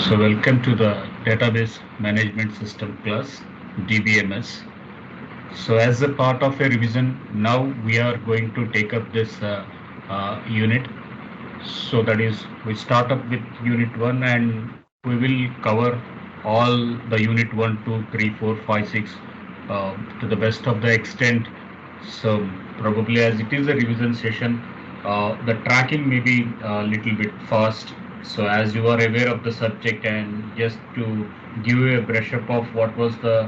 So welcome to the Database Management System class, DBMS. So as a part of a revision, now we are going to take up this unit. So that is, we start up with unit 1 and we will cover all the unit 1, 2, 3, 4, 5, 6 to the best of the extent. So probably as it is a revision session, the tracking may be a little bit fast. So as you are aware of the subject and just to give you a brush up of what was the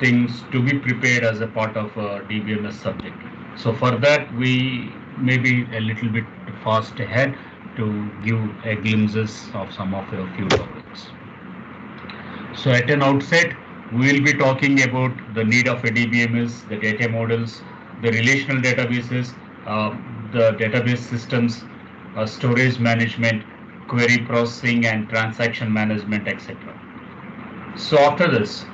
things to be prepared as a part of a DBMS subject. So for that we may be a little bit fast ahead to give a glimpses of some of a few topics. So at an outset, we will be talking about the need of a DBMS, the data models, the relational databases, uh, the database systems, storage management, query processing and transaction management, etc. So after this,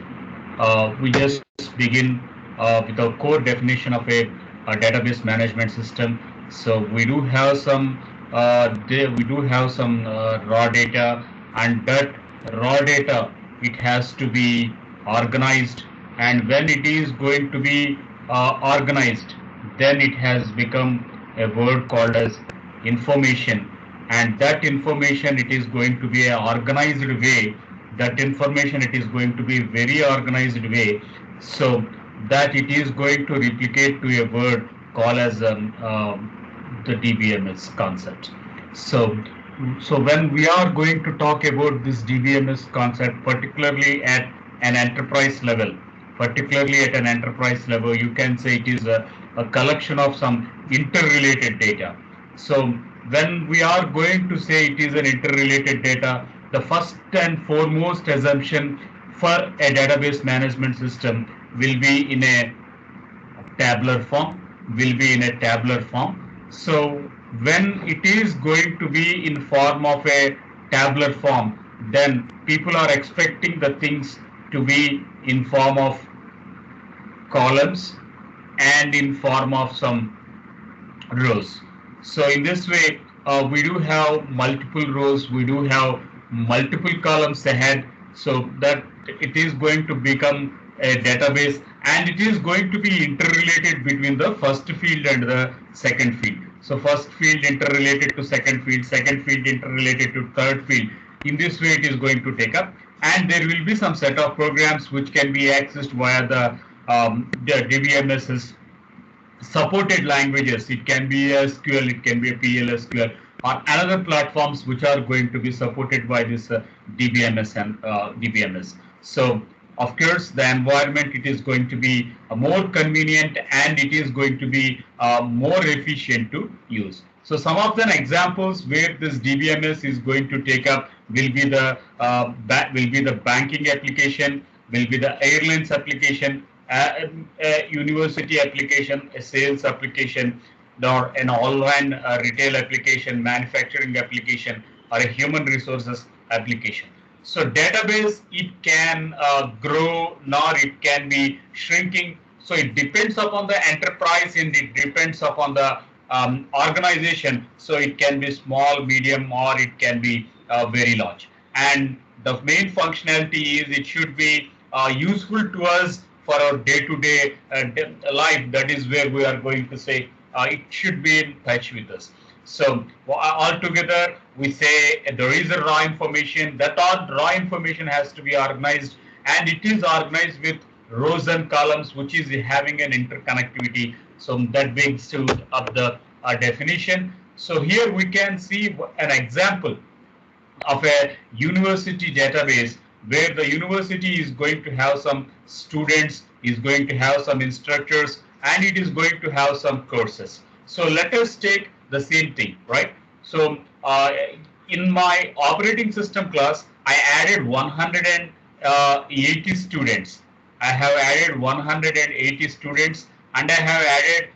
we just begin with our core definition of a database management system. So we do have some we do have some raw data, and that raw data it has to be organized, and when it is going to be organized, then it has become a word called as information, and that information it is going to be an organized way, that information it is going to be very organized way, so that it is going to replicate to a word called as the DBMS concept. So, so when we are going to talk about this DBMS concept, particularly at an enterprise level, you can say it is a collection of some interrelated data. So when we are going to say it is an interrelated data, the first and foremost assumption for a database management system will be in a tabular form. So when it is going to be in form of a tabular form, then people are expecting the things to be in form of columns and in form of some rows. So in this way, we do have multiple rows, we do have multiple columns ahead, so that it is going to become a database, and it is going to be interrelated between the first field and the second field. So first field interrelated to second field interrelated to third field. In this way, it is going to take up, and there will be some set of programs which can be accessed via the DBMS's supported languages. It can be SQL, it can be a PLSQL, or another platforms which are going to be supported by this DBMS and DBMS. So of course, the environment it is going to be more convenient, and it is going to be more efficient to use. So some of the examples where this DBMS is going to take up will be the banking application, will be the airlines application, a university application, a sales application, or an online retail application, manufacturing application, or a human resources application. So database, it can grow, nor it can be shrinking. So it depends upon the enterprise, and it depends upon the organization. So it can be small, medium, or it can be very large. And the main functionality is it should be useful to us for our day-to-day life. That is where we are going to say it should be in touch with us. So altogether, we say there is a raw information. That all raw information has to be organized, and it is organized with rows and columns, which is having an interconnectivity. So that brings to up the definition. So here we can see an example of a university database, where the university is going to have some students, is going to have some instructors, and it is going to have some courses. So let us take the same thing, right? So in my operating system class, I added 180 students. I have added 180 students, and I have added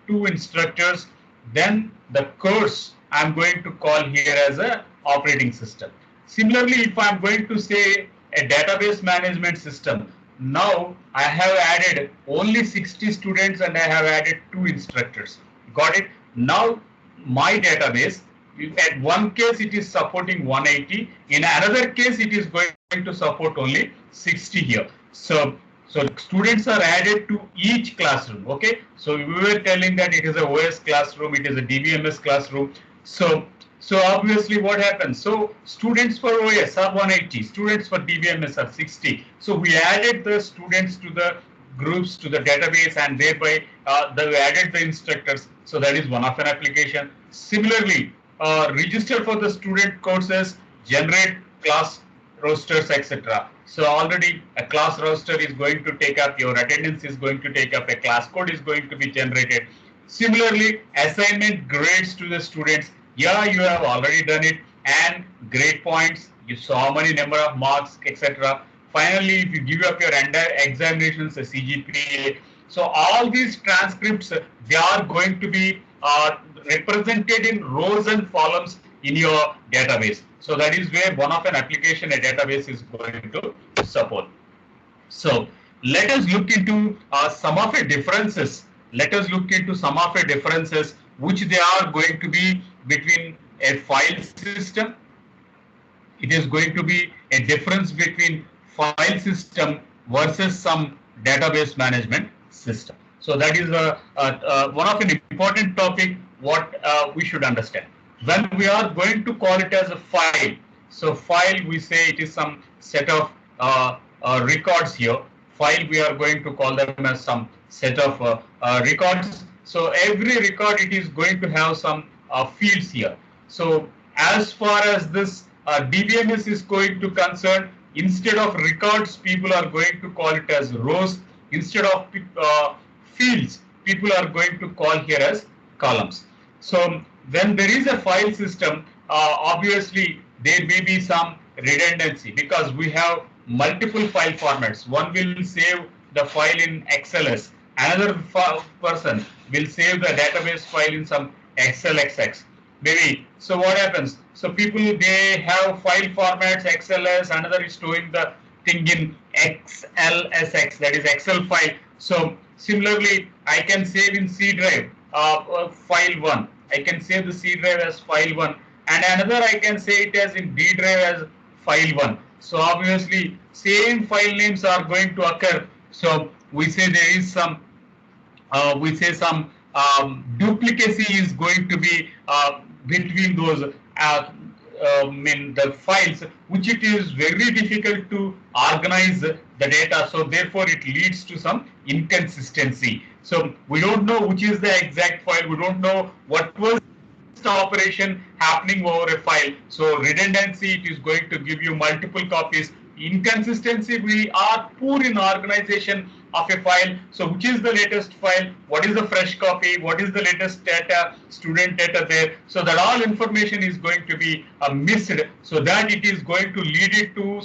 two instructors. Then the course I'm going to call here as a operating system. Similarly, if I'm going to say a database management system, now I have added only 60 students and I have added two instructors. Got it? Now my database At one case it is supporting 180, in another case it is going to support only 60 here. So students are added to each classroom. Okay, so we were telling that it is a OS classroom, it is a DBMS classroom. So obviously what happens? So students for OS are 180, students for DBMS are 60. So we added the students to the groups to the database, and thereby we added the instructors. So that is one of an application. Similarly, register for the student courses, generate class rosters, etc. So already a class roster is going to take up, your attendance is going to take up, a class code is going to be generated. Similarly, assignment grades to the students. Yeah, you have already done it, and grade points, you saw how many number of marks, etc. Finally, if you give up your entire examinations, a CGPA, so all these transcripts, they are going to be represented in rows and columns in your database. So that is where one of an application, a database, is going to support. So let us look into some of the differences. Let us look into some of the differences which they are going to be between a file system. It is going to be a difference between file system versus some database management system. So that is one of an important topic what we should understand. When we are going to call it as a file, so file, we say it is some set of records here. File, we are going to call them as some set of records. So every record, it is going to have some fields here. So as far as this DBMS is going to concern, instead of records, people are going to call it as rows. Instead of fields, people are going to call here as columns. So when there is a file system, obviously there may be some redundancy because we have multiple file formats. One will save the file in XLS, another person will save the database file in some XLSX. Maybe. So what happens? So people, they have file formats XLS, another is storing the thing in XLSX, that is Excel file. So similarly, I can save in C drive file 1. I can save the C drive as file 1, and another I can say it as in D drive as file 1. So obviously same file names are going to occur. So we say there is some duplicacy is going to be between those the files, which it is very difficult to organize the data. So therefore it leads to some inconsistency. So we don't know which is the exact file. We don't know what was the operation happening over a file. So redundancy, it is going to give you multiple copies. Inconsistency, we are poor in organization of a file. So which is the latest file? What is the fresh copy? What is the latest data, student data there? So that all information is going to be missed. So that it is going to lead it to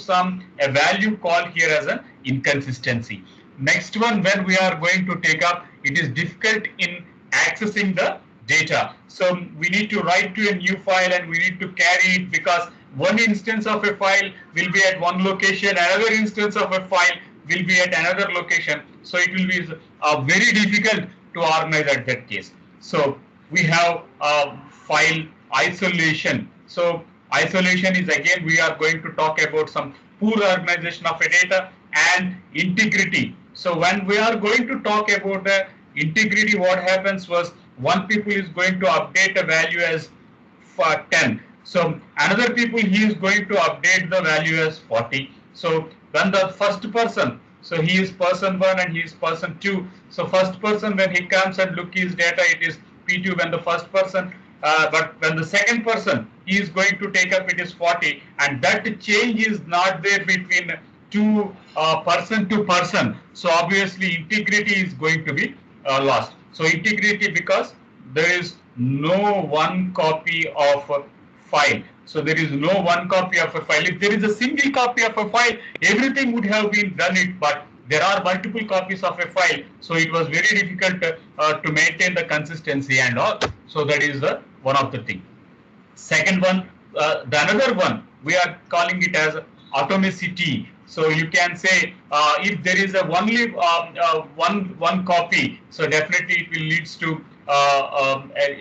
a value called here as an inconsistency. Next one, when we are going to take up, it is difficult in accessing the data. So we need to write to a new file and we need to carry it, because one instance of a file will be at one location, another instance of a file will be at another location. So it will be very difficult to organize at that case. So we have file isolation. So isolation is, again, we are going to talk about some poor organization of a data, and integrity. So when we are going to talk about the integrity, what happens was, one people is going to update a value as 10. So another people, he is going to update the value as 40. So when the first person, so he is person 1 and he is person 2. So first person, when he comes and look his data, it is P2 when the first person, but when the second person, he is going to take up, it is 40. And that change is not there between person to person. So obviously integrity is going to be lost. So integrity, because there is no one copy of a file. So there is no one copy of a file. If there is a single copy of a file, everything would have been done it, but there are multiple copies of a file. So it was very difficult to maintain the consistency and all. So that is one of the things. Second one, the another one, we are calling it as atomicity. So you can say if there is a only one copy, so definitely it will leads to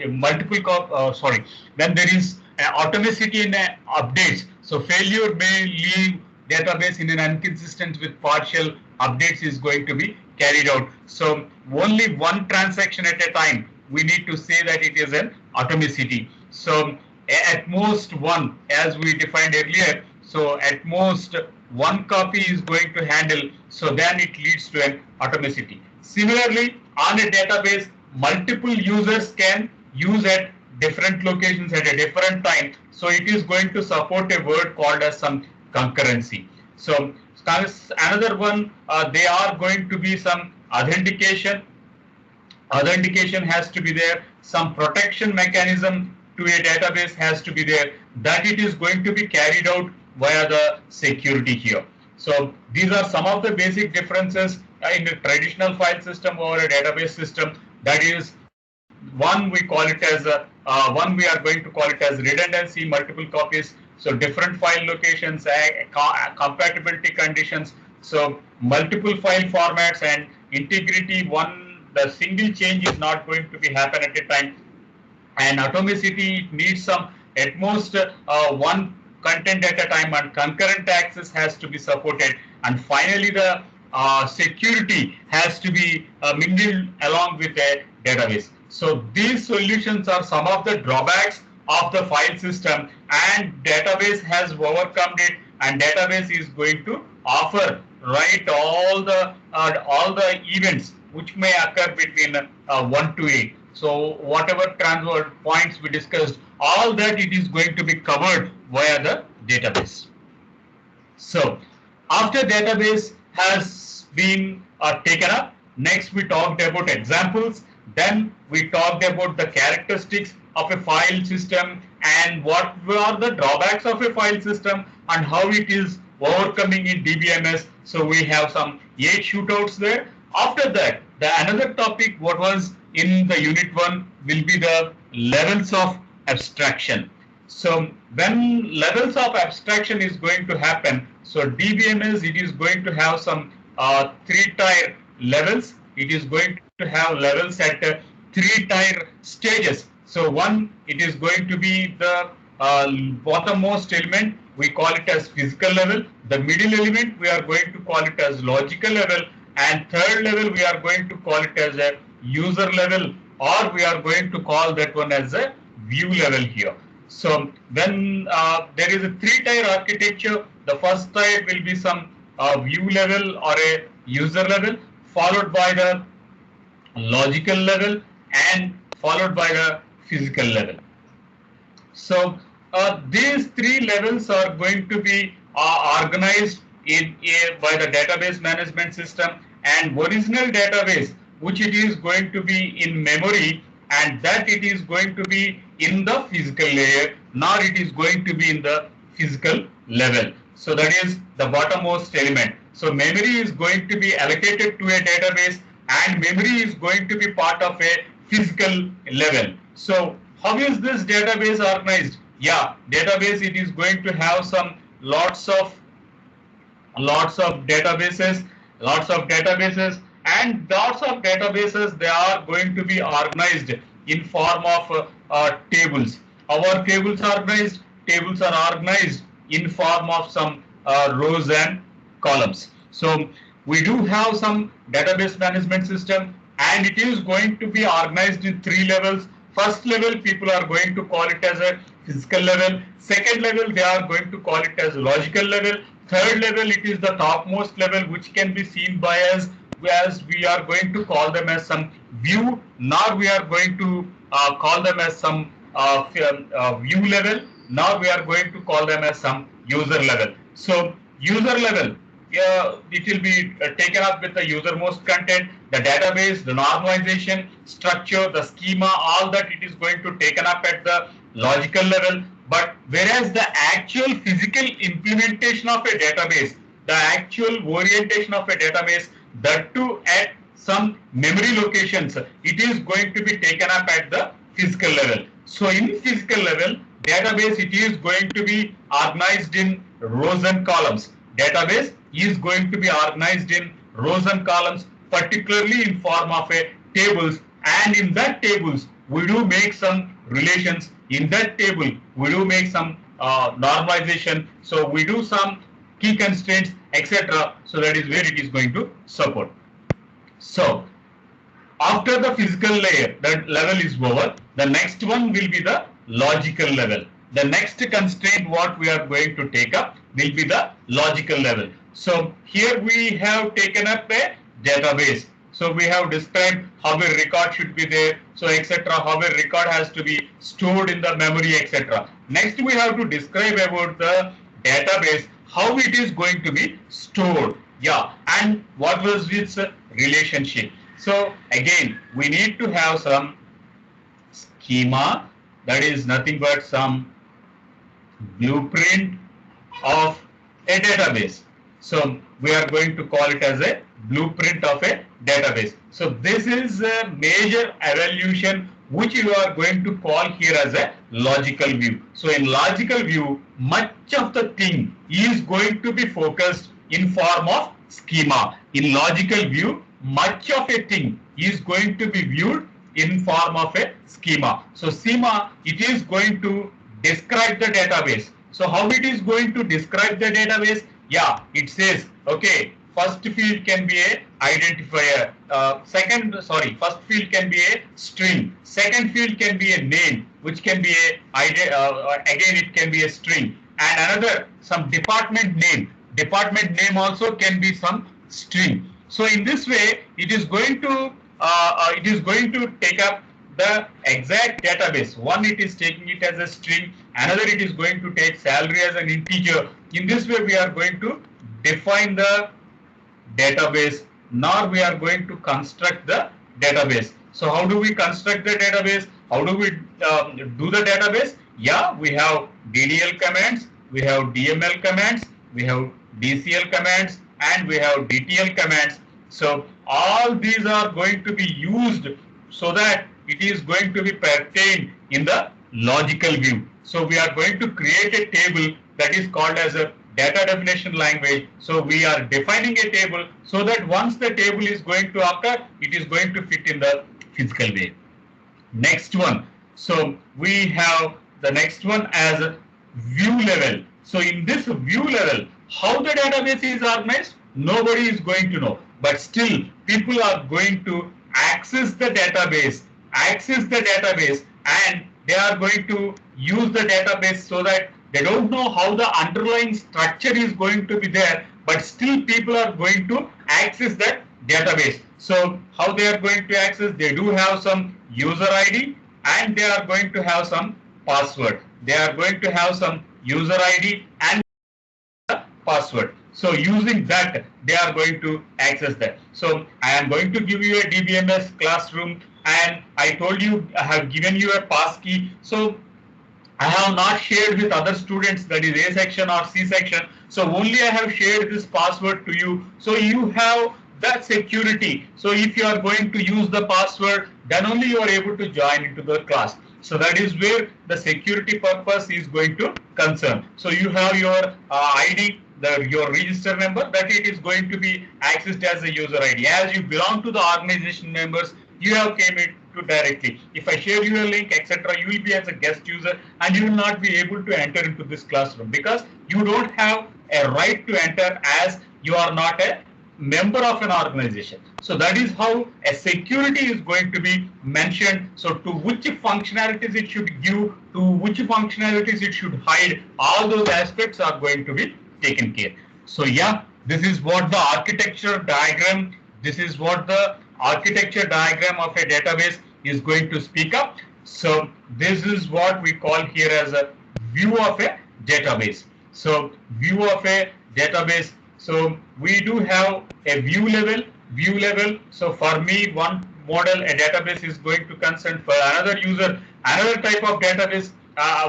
multiple When there is atomicity in updates. So failure may leave database in an inconsistent with partial updates is going to be carried out. So only one transaction at a time. We need to say that it is an atomicity. So at most one, as we defined earlier. So at most one copy is going to handle. So then it leads to an atomicity. Similarly, on a database, multiple users can use at different locations at a different time. So it is going to support a word called as some concurrency. So another one, they are going to be some authentication. Authentication has to be there. Some protection mechanism to a database has to be there. That it is going to be carried out via the security here. So these are some of the basic differences in a traditional file system or a database system. That is, one we call it as one we are going to call it as redundancy, multiple copies. So different file locations, compatibility conditions. So multiple file formats and integrity. The single change is not going to be happen at a time. And atomicity needs some at most one content at a time, and concurrent access has to be supported. And finally, the security has to be mingled along with a database. So these solutions are some of the drawbacks of the file system, and database has overcome it, and database is going to offer all the events which may occur between 1 to 8. So whatever transfer points we discussed, all that it is going to be covered via the database. So after database has been taken up, next we talked about examples. Then we talked about the characteristics of a file system and what were the drawbacks of a file system and how it is overcoming in DBMS. So we have some 8 shootouts there. After that, another topic what was in the unit 1 will be the levels of abstraction. So when levels of abstraction is going to happen, so DBMS, it is going to have some 3-tier levels. It is going to have levels at 3-tier stages. So one, it is going to be the bottommost element. We call it as physical level. The middle element, we are going to call it as logical level. And third level, we are going to call it as a user level, or we are going to call that one as a view level here. So when there is a 3-tier architecture, the first tier will be some view level or a user level, followed by the logical level, and followed by the physical level. So these 3 levels are going to be organized by the database management system, and original database, which it is going to be in memory, and that it is going to be in the physical layer, nor it is going to be in the physical level. So that is the bottommost element. So memory is going to be allocated to a database, and memory is going to be part of a physical level. So how is this database organized? Yeah, database, it is going to have some lots of databases, and lots of databases, they are going to be organized in form of tables. Our tables are organized in form of some rows and columns. So we do have some database management system, and it is going to be organized in 3 levels. First level, people are going to call it as a physical level. Second level, they are going to call it as logical level. Third level, it is the topmost level, which can be seen by us, as we are going to call them as some view. Now we are going to call them as some view level. Now we are going to call them as some user level. So user level, it will be taken up with the usermost content, the database, the normalization, structure, the schema, all that it is going to taken up at the logical level. But whereas the actual physical implementation of a database, the actual orientation of a database, that too at some memory locations, it is going to be taken up at the physical level. So in physical level, database, it is going to be organized in rows and columns. Database is going to be organized in rows and columns, particularly in form of a tables, and in that tables we do make some relations In that table, we do make some normalization. So we do some key constraints, etc. So that is where it is going to support. So after the physical layer, that level is over, the next one will be the logical level. The next constraint what we are going to take up will be the logical level. So here we have taken up a database. So we have described how a record should be there, so etc. How a record has to be stored in the memory, etc. Next we have to describe about the database, how it is going to be stored, yeah, and what was its relationship. So again, we need to have some schema, that is nothing but some blueprint of a database. So we are going to call it as a blueprint of a database. So this is a major evaluation which you are going to call here as a logical view. So in logical view, much of the thing is going to be focused in form of schema. In logical view, much of a thing is going to be viewed in form of a schema. So schema, it is going to describe the database. So how it is going to describe the database? Yeah, it says, okay, first field can be a identifier. First field can be a string. Second field can be a name, which can be a again it can be a string. And another some department name. Department name also can be some string. So in this way, it is going to take up the exact database. One, it is taking it as a string. Another, it is going to take salary as an integer. In this way, we are going to define the database. Now we are going to construct the database. So how do we construct the database? How do we do the database? Yeah, we have DDL commands, we have DML commands, we have DCL commands, and we have DTL commands. So all these are going to be used so that it is going to be pertained in the logical view. So we are going to create a table that is called as a data definition language. So we are defining a table so that once the table is going to occur, it is going to fit in the physical way. Next one. So we have the next one as a view level. So in this view level, how the database is organized, nobody is going to know. But still, people are going to access the database, and they are going to use the database so that they don't know how the underlying structure is going to be there, but still people are going to access that database. So how they are going to access? They do have some user ID and they are going to have some password. They are going to have some user ID and password. So using that, they are going to access that. So I am going to give you a DBMS classroom, and I told you I have given you a passkey. So I have not shared with other students, that is A section or C section. So only I have shared this password to you. So you have that security. So if you are going to use the password, then only you are able to join into the class. So that is where the security purpose is going to concern. So you have your ID, your register number, that it is going to be accessed as a user ID. As you belong to the organization members, you have came it to directly. If I share you a link, etc., you will be as a guest user and you will not be able to enter into this classroom because you don't have a right to enter as you are not a member of an organization. So that is how a security is going to be mentioned. So to which functionalities it should give, to which functionalities it should hide, all those aspects are going to be taken care. So yeah, this is what the architecture diagram, this is what the architecture diagram of a database is going to speak up. So this is what we call here as a view of a database. So view of a database. So we do have a view level. So for me, one model, a database is going to concern. For another user, another type of database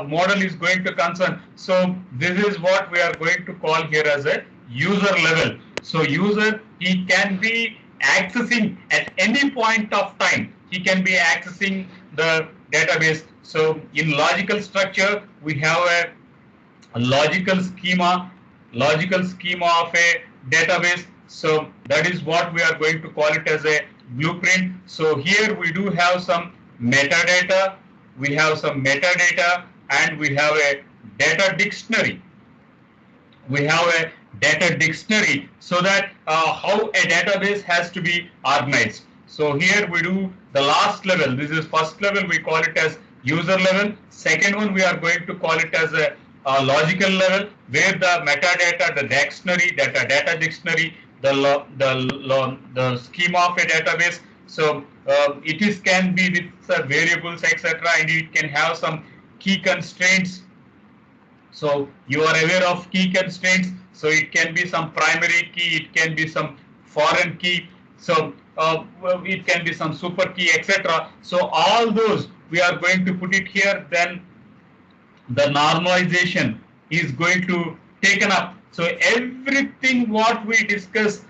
model is going to concern. So this is what we are going to call here as a user level. So user, he can be accessing at any point of time. He can be accessing the database. So in logical structure, we have a logical schema of a database. So that is what we are going to call it as a blueprint. So here we do have some metadata, we have some metadata, and we have a data dictionary. We have a data dictionary, so that how a database has to be organized. So here we do the last level. This is first level, we call it as user level. Second one, we are going to call it as a logical level, where the metadata, the dictionary, data dictionary, the schema of a database. So it is can be with variables, etc., and it can have some key constraints. So you are aware of key constraints. So it can be some primary key, it can be some foreign key. So it can be some super key, etc. So all those we are going to put it here. Then the normalization is going to taken up. So everything what we discuss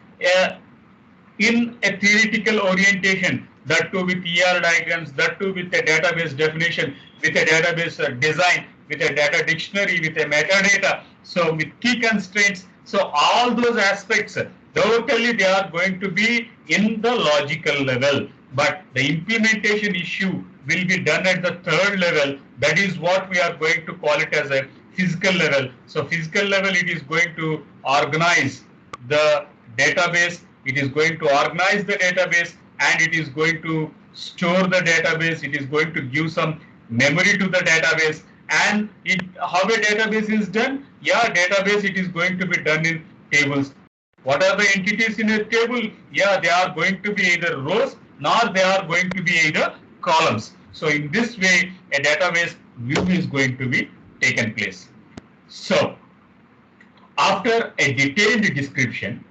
in a theoretical orientation, that too with ER diagrams, that too with a database definition, with a database design, with a data dictionary, with a metadata, so with key constraints. So all those aspects, totally they are going to be in the logical level, but the implementation issue will be done at the third level. That is what we are going to call it as a physical level. So physical level, it is going to organize the database, it is going to organize the database, and it is going to store the database, it is going to give some memory to the database. And how a database is done? Yeah, database, it is going to be done in tables. What are the entities in a table? Yeah, they are going to be either rows, nor they are going to be either columns. So in this way, a database view is going to be taken place. So after a detailed description,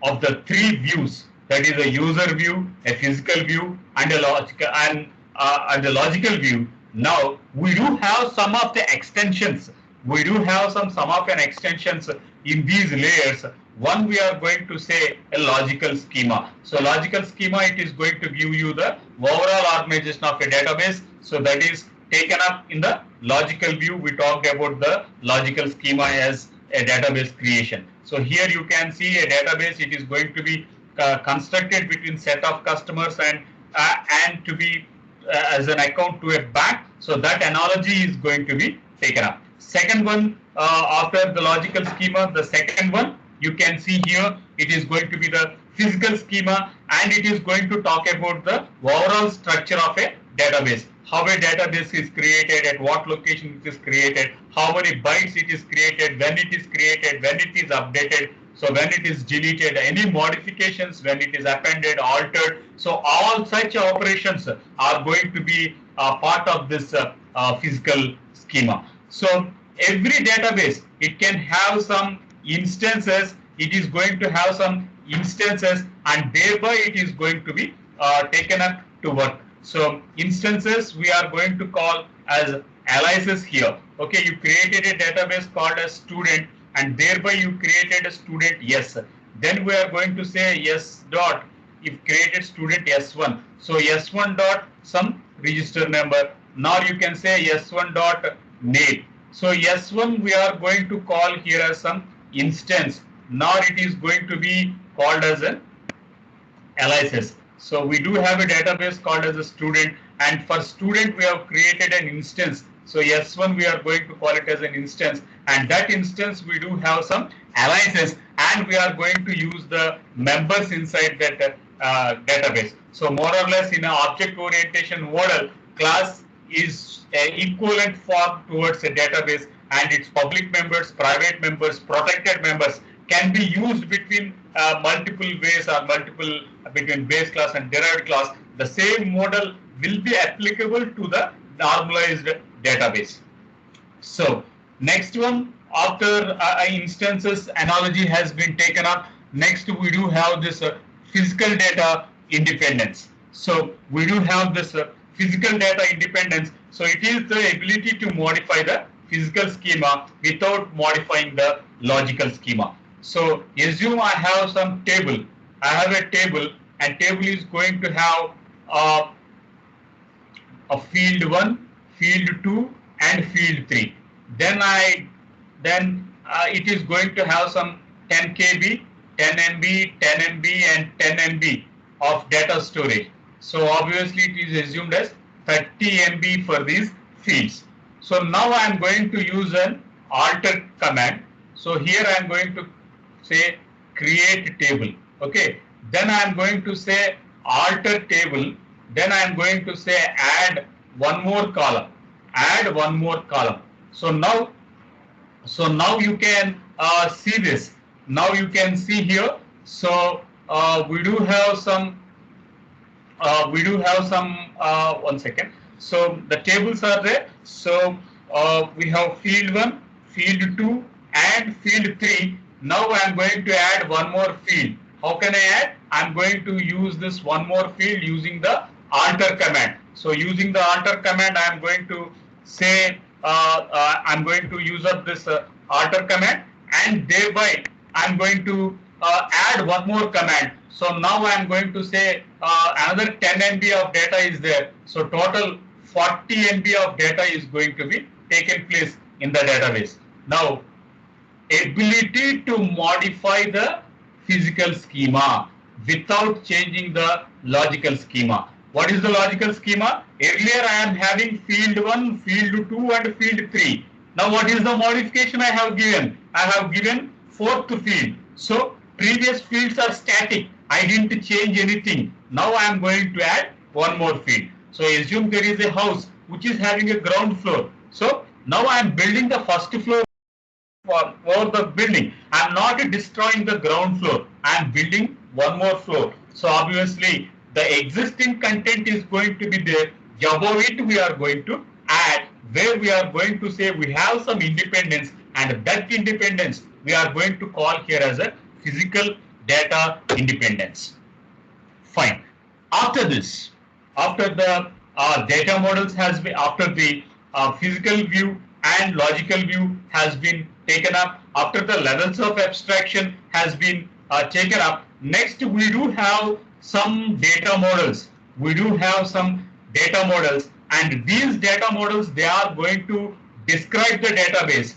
of the three views, that is a user view, a physical view, and a logical view, now we do have some of the extensions. We do have some of an extensions in these layers. One, we are going to say a logical schema. So logical schema, it is going to give you the overall organization of a database. So that is taken up in the logical view. We talked about the logical schema as a database creation. So here you can see a database. It is going to be constructed between set of customers and to be as an account to a bank. So that analogy is going to be taken up. Second one, after the logical schema, the second one you can see here, it is going to be the physical schema, and it is going to talk about the overall structure of a database. How a database is created, at what location it is created, how many bytes it is created, when it is created, when it is updated, so when it is deleted, any modifications, when it is appended, altered. So all such operations are going to be part of this physical schema. So every database, it can have some instances, it is going to have some instances, and thereby it is going to be taken up to work. So instances we are going to call as aliases here. Okay, you created a database called as student, and thereby you created a student S. Then we are going to say S dot, if created student S1. So S1 dot some register number. Now you can say S1 dot name. So S1 we are going to call here as some instance. Now it is going to be called as an aliases. So we do have a database called as a student, and for student we have created an instance. So S1 we are going to call it as an instance, and that instance we do have some aliases, and we are going to use the members inside that database. So more or less in an object orientation model, class is an equivalent form towards a database, and its public members, private members, protected members can be used between multiple ways, or multiple between base class and derived class. The same model will be applicable to the normalized database. So next one, after instances analogy has been taken up, next we do have this physical data independence. So we do have this physical data independence. So it is the ability to modify the physical schema without modifying the logical schema. So assume I have some table. I have a table, and table is going to have a field 1, field 2, and field 3. Then it is going to have some 10 KB, 10 MB, 10 MB, and 10 MB of data storage. So obviously it is assumed as 30 MB for these fields. So now I am going to use an alter command. So here I am going to say create table. Okay. Then I am going to say alter table. Then I am going to say add one more column. Add one more column. So now you can see this. Now you can see here. So we do have some one second. So the tables are there. So we have field 1, field 2 and field 3. Now I am going to add one more field. How can I add? I am going to use this one more field using the alter command. So using the alter command, I am going to say I am going to use up this alter command, and thereby I am going to add one more command. So now I am going to say another 10 MB of data is there. So total 40 MB of data is going to be taken place in the database. Now, ability to modify the physical schema without changing the logical schema. What is the logical schema? Earlier I am having field 1, field 2 and field 3. Now what is the modification I have given? I have given fourth field. So previous fields are static. I didn't change anything. Now I am going to add one more field. So assume there is a house which is having a ground floor. So now I am building the first floor for the building. I am not destroying the ground floor. I am building one more floor. So obviously the existing content is going to be there. Above it we are going to add, where we are going to say we have some independence, and that independence we are going to call here as a physical data independence. Fine. After this, after the data models has been, after the physical view and logical view has been taken up, after the levels of abstraction has been taken up, next we do have some data models. We do have some data models, and these data models, they are going to describe the database.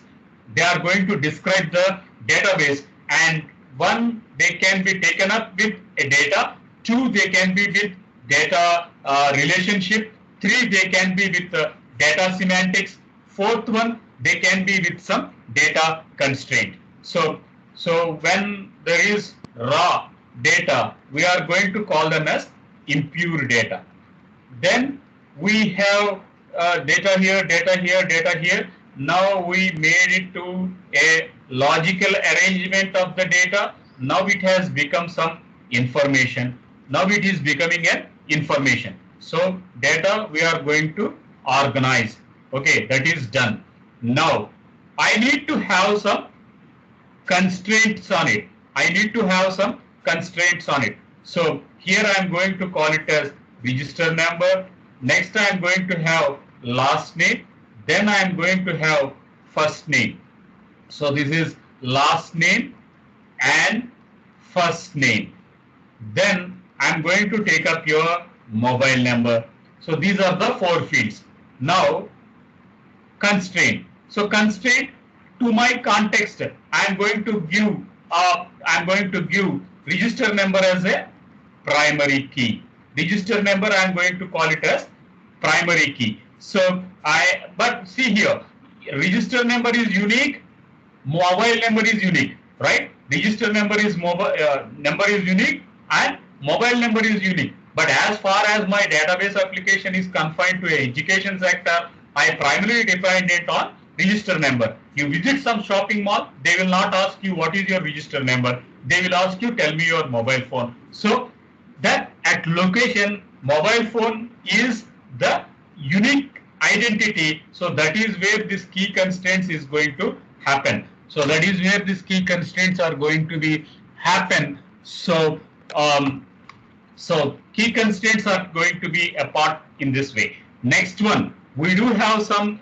They are going to describe the database, and one, they can be taken up with a data. Two, they can be with data relationship. Three, they can be with data semantics. Fourth one, they can be with some data constraint. So when there is raw data, we are going to call them as impure data. Then we have data here, data here, data here. Now we made it to a logical arrangement of the data. Now it has become some information. Now it is becoming an information. So data we are going to organize. Okay, that is done. Now I need to have some constraints on it. I need to have some constraints on it. So here I am going to call it as register number. Next I am going to have last name. Then I am going to have first name. So this is last name and first name. Then I am going to take up your mobile number. So these are the four fields. Now constraint. So constraint, to my context, I am going to give register number as a primary key. Register number I am going to call it as primary key. So but see here, register number is unique, mobile number is unique, right? Register number is unique and mobile number is unique. But as far as my database application is confined to a education sector, I primarily depend it on register number. You visit some shopping mall, they will not ask you what is your register number. They will ask you, tell me your mobile phone. So that at location, mobile phone is the unique identity. So that is where this key constraints is going to happen. So that is where these key constraints are going to be happen. So key constraints are going to be a part in this way. Next one, we do have some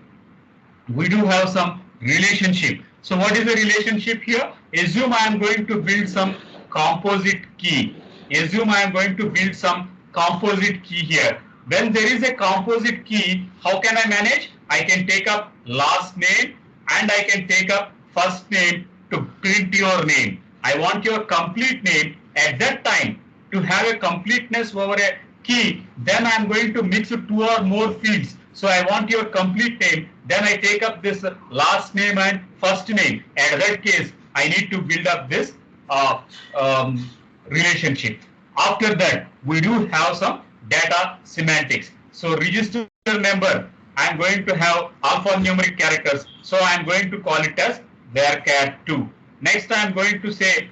relationship. So what is the relationship here? Assume I am going to build some composite key. Assume I am going to build some composite key here. When there is a composite key, how can I manage? I can take up last name and I can take up first name to print your name. I want your complete name at that time to have a completeness over a key, then I'm going to mix two or more fields. So I want your complete name. Then I take up this last name and first name. In that case, I need to build up this uh, um, relationship. After that, we do have some data semantics. So register number, I'm going to have alphanumeric characters. So I'm going to call it as varchar2. Next, I'm going to say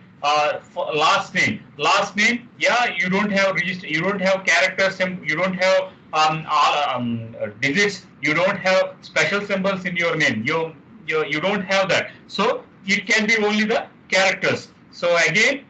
last name. Last name, yeah, you don't have register, you don't have characters, you don't have digits, you don't have special symbols in your name. You don't have that. So it can be only the characters. So again,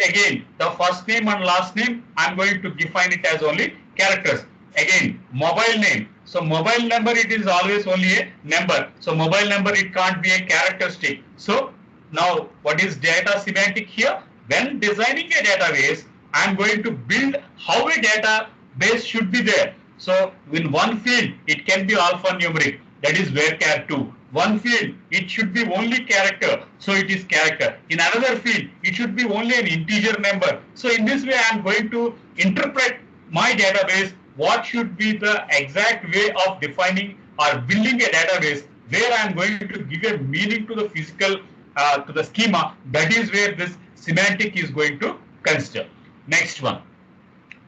again the first name and last name, I'm going to define it as only characters. Again, mobile name. So mobile number, it is always only a number. So mobile number, it can't be a characteristic. So now what is data semantic here? When designing a database, I'm going to build how a database should be there. So in one field, it can be alphanumeric, that is varchar2. One field, it should be only character, so it is character. In another field, it should be only an integer number. So in this way, I'm going to interpret my database, what should be the exact way of defining or building a database, where I'm going to give a meaning to the physical, to the schema. That is where this semantic is going to consider. Next one.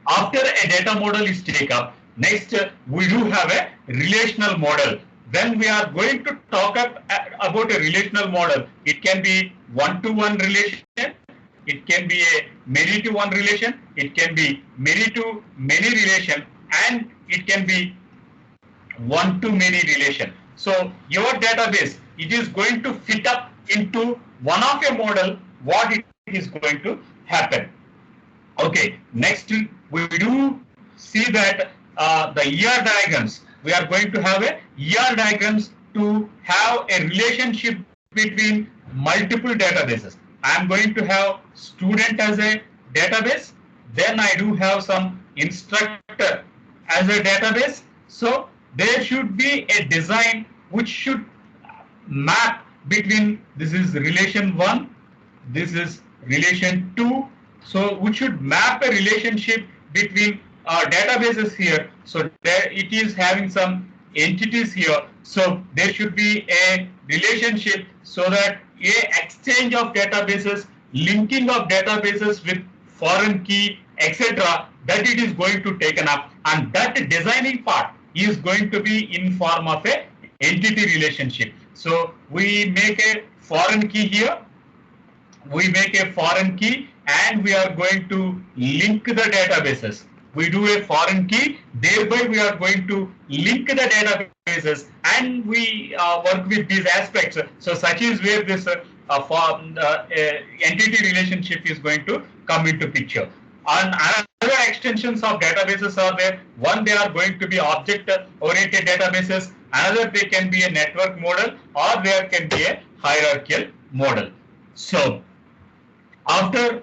After a data model is taken up, next we do have a relational model. When we are going to talk about a relational model, it can be one-to-one relation, it can be a many-to-one relation, it can be many-to-many relation, and it can be one-to-many relation. So your database, it is going to fit up into one of a model, what it is going to happen. Okay, next we do see that the ER diagrams, we are going to have a ER diagrams to have a relationship between multiple databases. I am going to have student as a database, then I do have some instructor as a database. So there should be a design which should map between, this is relation 1, this is relation 2. So we should map a relationship between databases here. So there it is having some entities here. So there should be a relationship so that a exchange of databases, linking of databases with foreign key, etc., that it is going to taken up, and that designing part is going to be in form of a entity relationship. So we make a foreign key here, we make a foreign key, and we are going to link the databases. We do a foreign key, thereby we are going to link the databases, and we work with these aspects. So such is where this entity relationship is going to come into picture. And other extensions of databases are there. One, they are going to be object-oriented databases. Another, they can be a network model, or there can be a hierarchical model. So after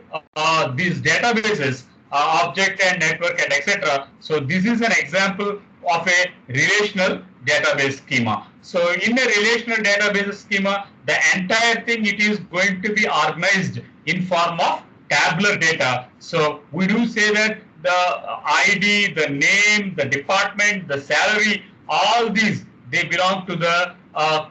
these databases, object and network and etc. So this is an example of a relational database schema. So in a relational database schema, the entire thing, it is going to be organized in form of tabular data. So we do say that the ID, the name, the department, the salary, all these, they belong to the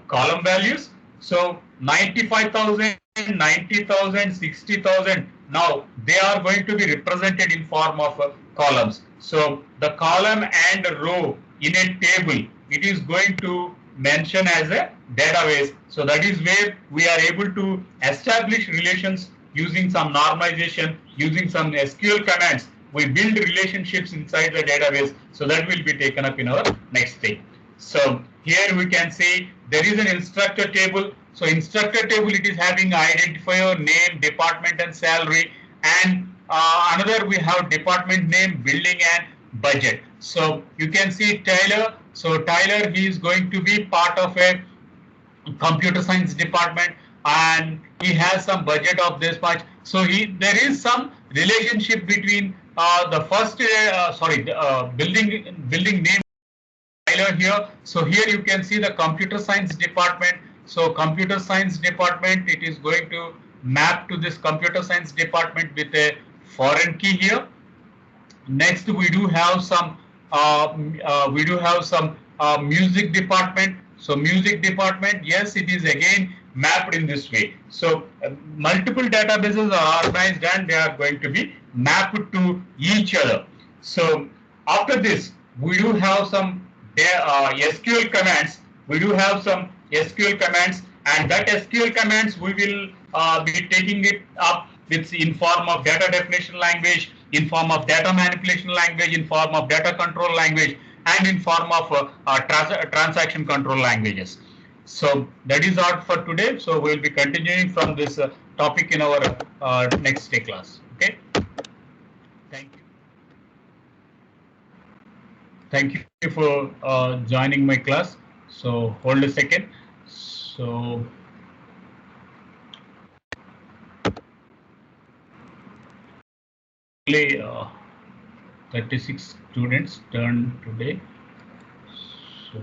column values. So 95,000, 90,000, 60,000. Now they are going to be represented in form of columns. So the column and row in a table, it is going to mention as a database. So that is where we are able to establish relations using some normalization, using some SQL commands. We build relationships inside the database. So that will be taken up in our next thing. So here we can see there is an instructor table. So instructor table, it is having identifier, name, department and salary, and another we have department name, building and budget. So you can see Tyler. So Tyler, he is going to be part of a computer science department, and he has some budget of this much. So there is some relationship between the first building name Tyler here. So here you can see the computer science department. So computer science department, it is going to map to this computer science department with a foreign key here. Next, we do have some music department. So music department, yes, it is again mapped in this way. So multiple databases are organized and they are going to be mapped to each other. So after this, we do have some SQL commands. We do have some SQL commands, and that SQL commands we will be taking it up with in form of data definition language, in form of data manipulation language, in form of data control language, and in form of transaction control languages. So that is all for today. So we will be continuing from this topic in our next day class. Okay. Thank you. Thank you for joining my class. So hold a second. So only 36 students turned today. So